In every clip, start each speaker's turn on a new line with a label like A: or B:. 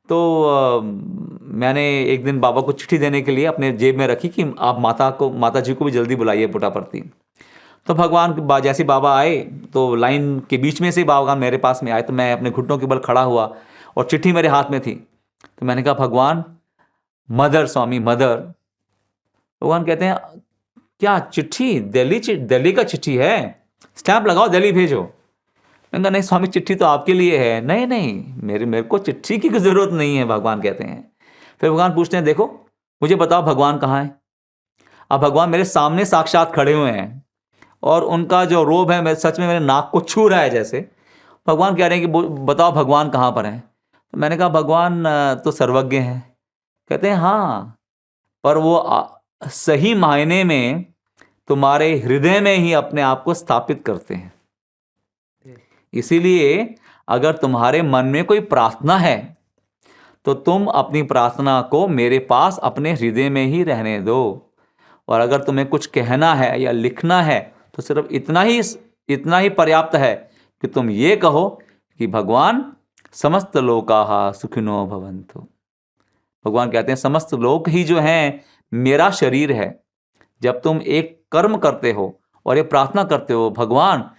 A: तो मैंने एक दिन बाबा को चिट्ठी देने के लिए अपने जेब में रखी कि आप माता जी को भी जल्दी बुलाइए पुट्टापर्थी। तो भगवान जैसे बाबा आए तो लाइन के बीच में से भगवान मेरे पास में आए, तो मैं अपने घुटनों के बल खड़ा हुआ और चिट्ठी मेरे हाथ में थी। तो मैंने कहा भगवान मदर स्वामी मदर। भगवान कहते हैं क्या चिट्ठी? दिल्ली का चिट्ठी है, स्टैंप लगाओ दिल्ली भेजो। मैंने कहा नहीं स्वामी चिट्ठी तो आपके लिए है। नहीं नहीं मेरे को चिट्ठी की जरूरत नहीं है, भगवान कहते हैं। फिर भगवान पूछते हैं देखो मुझे बताओ भगवान कहाँ है? अब भगवान मेरे सामने साक्षात खड़े हुए हैं और उनका जो रोब है सच में मेरे नाक को छू रहा है। जैसे भगवान कह रहे हैं कि बताओ भगवान कहाँ पर है? तो मैंने कहा भगवान तो सर्वज्ञ हैं। कहते हैं हाँ, पर वो सही मायने में तुम्हारे हृदय में ही अपने आप को स्थापित करते हैं। इसीलिए अगर तुम्हारे मन में कोई प्रार्थना है तो तुम अपनी प्रार्थना को मेरे पास अपने हृदय में ही रहने दो, और अगर तुम्हें कुछ कहना है या लिखना है तो सिर्फ इतना ही पर्याप्त है कि तुम ये कहो कि भगवान समस्त लोकाः सुखिनो भवन्तु। भगवान कहते हैं समस्त लोक ही जो हैं मेरा शरीर है। जब तुम एक कर्म करते हो और ये प्रार्थना करते हो भगवान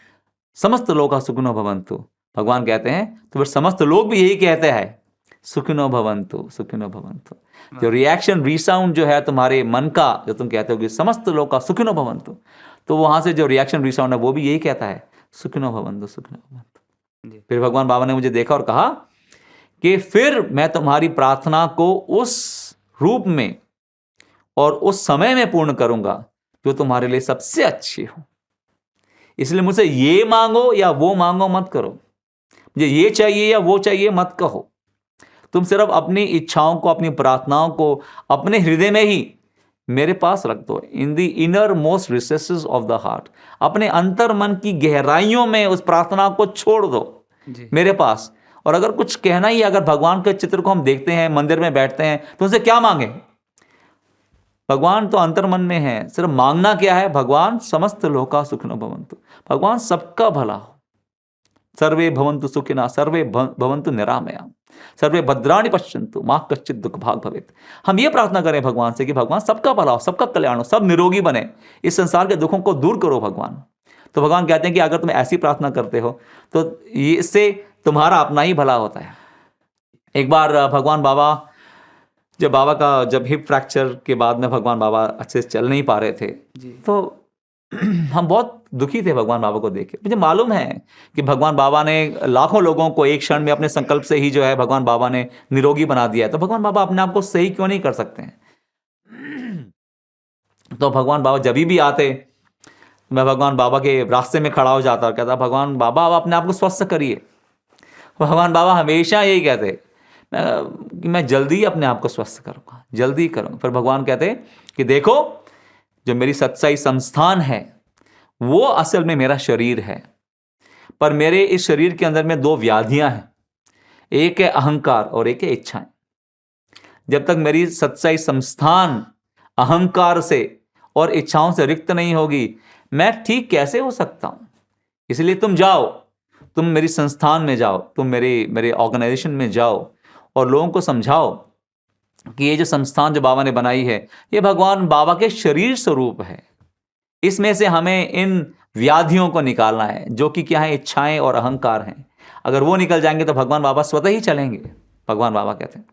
A: समस्त लोकाः सुखिनो भवन्तु, भगवान कहते हैं तो फिर समस्त लोग भी यही कहते हैं सुखिनो भवन्तु सुखिनो भवन्तु। जो रिएक्शन रिसाउंड जो है तुम्हारे मन का, जो तुम कहते हो कि समस्त लोकाः सुखिनो भवन्तु, तो वहां से जो रिएक्शन रिसाउंड है वो भी यही कहता है सुखिनो भवन्तु सुखिनो भवन्तु। फिर भगवान बाबा ने मुझे देखा और कहा कि फिर मैं तुम्हारी प्रार्थना को उस रूप में और उस समय में पूर्ण करूंगा जो तुम्हारे लिए सबसे अच्छी हो। इसलिए मुझसे ये मांगो या वो मांगो मत करो, मुझे ये चाहिए या वो चाहिए मत कहो। तुम सिर्फ अपनी इच्छाओं को, अपनी प्रार्थनाओं को अपने हृदय में ही मेरे पास रख दो, in the inner most recesses of the heart. अपने अंतर मन की गहराइयों में उस प्रार्थना को छोड़ दो मेरे पास। और अगर कुछ कहना ही, अगर भगवान के चित्र को हम देखते हैं, मंदिर में बैठते हैं, तो उनसे क्या मांगे? भगवान तो अंतर मन में है। सिर्फ मांगना क्या है? भगवान समस्त लोकाः सुखिनो भवन्तु, भगवान सबका भला हो। सर्वे भवन्तु सुखिनः सर्वे भवन्तु निरामया सर्वे भद्राणि पश्यन्तु मा कश्चित् दुःख भाग् भवेत्। हम ये प्रार्थना करें भगवान से कि भगवान सबका भला हो, सबका कल्याण हो, सब निरोगी बने, इस संसार के दुखों को दूर करो भगवान। तो भगवान कहते हैं कि अगर तुम ऐसी प्रार्थना करते हो तो इससे तुम्हारा अपना ही भला होता है। एक बार भगवान बाबा जब हिप फ्रैक्चर के बाद में भगवान बाबा अच्छे से चल नहीं पा रहे थे तो हम बहुत दुखी थे भगवान बाबा को देख के। मुझे मालूम है कि भगवान बाबा ने लाखों लोगों को एक क्षण में अपने संकल्प से ही जो है भगवान बाबा ने निरोगी बना दिया है, तो भगवान बाबा अपने आप को सही क्यों नहीं कर सकते हैं? तो भगवान बाबा जब भी आते, मैं भगवान बाबा के रास्ते में खड़ा हो जाता और कहता भगवान बाबा आप अपने आप को स्वस्थ करिए। भगवान बाबा हमेशा यही कहते कि मैं जल्दी अपने आप को स्वस्थ करूँगा, जल्दी करूँगा। फिर भगवान कहते कि देखो जो मेरी सत्साई संस्थान है वो असल में मेरा शरीर है, पर मेरे इस शरीर के अंदर में दो व्याधियां हैं, एक है अहंकार और एक है इच्छाएं। जब तक मेरी सत्साई संस्थान अहंकार से और इच्छाओं से रिक्त नहीं होगी मैं ठीक कैसे हो सकता हूं? इसलिए तुम जाओ, तुम मेरी संस्थान में जाओ, तुम मेरे ऑर्गेनाइजेशन में जाओ और लोगों को समझाओ कि ये जो संस्थान जो बाबा ने बनाई है ये भगवान बाबा के शरीर स्वरूप है। इसमें से हमें इन व्याधियों को निकालना है जो कि क्या है, इच्छाएं और अहंकार हैं। अगर वो निकल जाएंगे तो भगवान बाबा स्वतः ही चलेंगे, भगवान बाबा कहते हैं।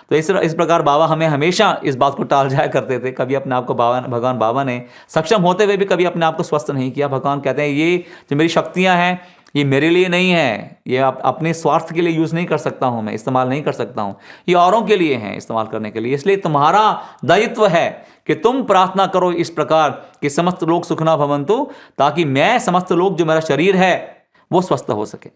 A: तो इस प्रकार बाबा हमें हमेशा इस बात को टाल जाया करते थे। कभी अपने आप को भगवान बाबा ने सक्षम होते हुए भी कभी अपने आप को स्वस्थ नहीं किया। भगवान कहते हैं ये जो मेरी शक्तियां हैं ये मेरे लिए नहीं है, ये अपने स्वार्थ के लिए यूज़ नहीं कर सकता हूं, मैं इस्तेमाल नहीं कर सकता हूं, ये औरों के लिए हैं इस्तेमाल करने के लिए। इसलिए तुम्हारा दायित्व है कि तुम प्रार्थना करो इस प्रकार कि समस्त लोग सुखिनो भवन्तु, ताकि मैं समस्त लोग जो मेरा शरीर है वो स्वस्थ हो सके।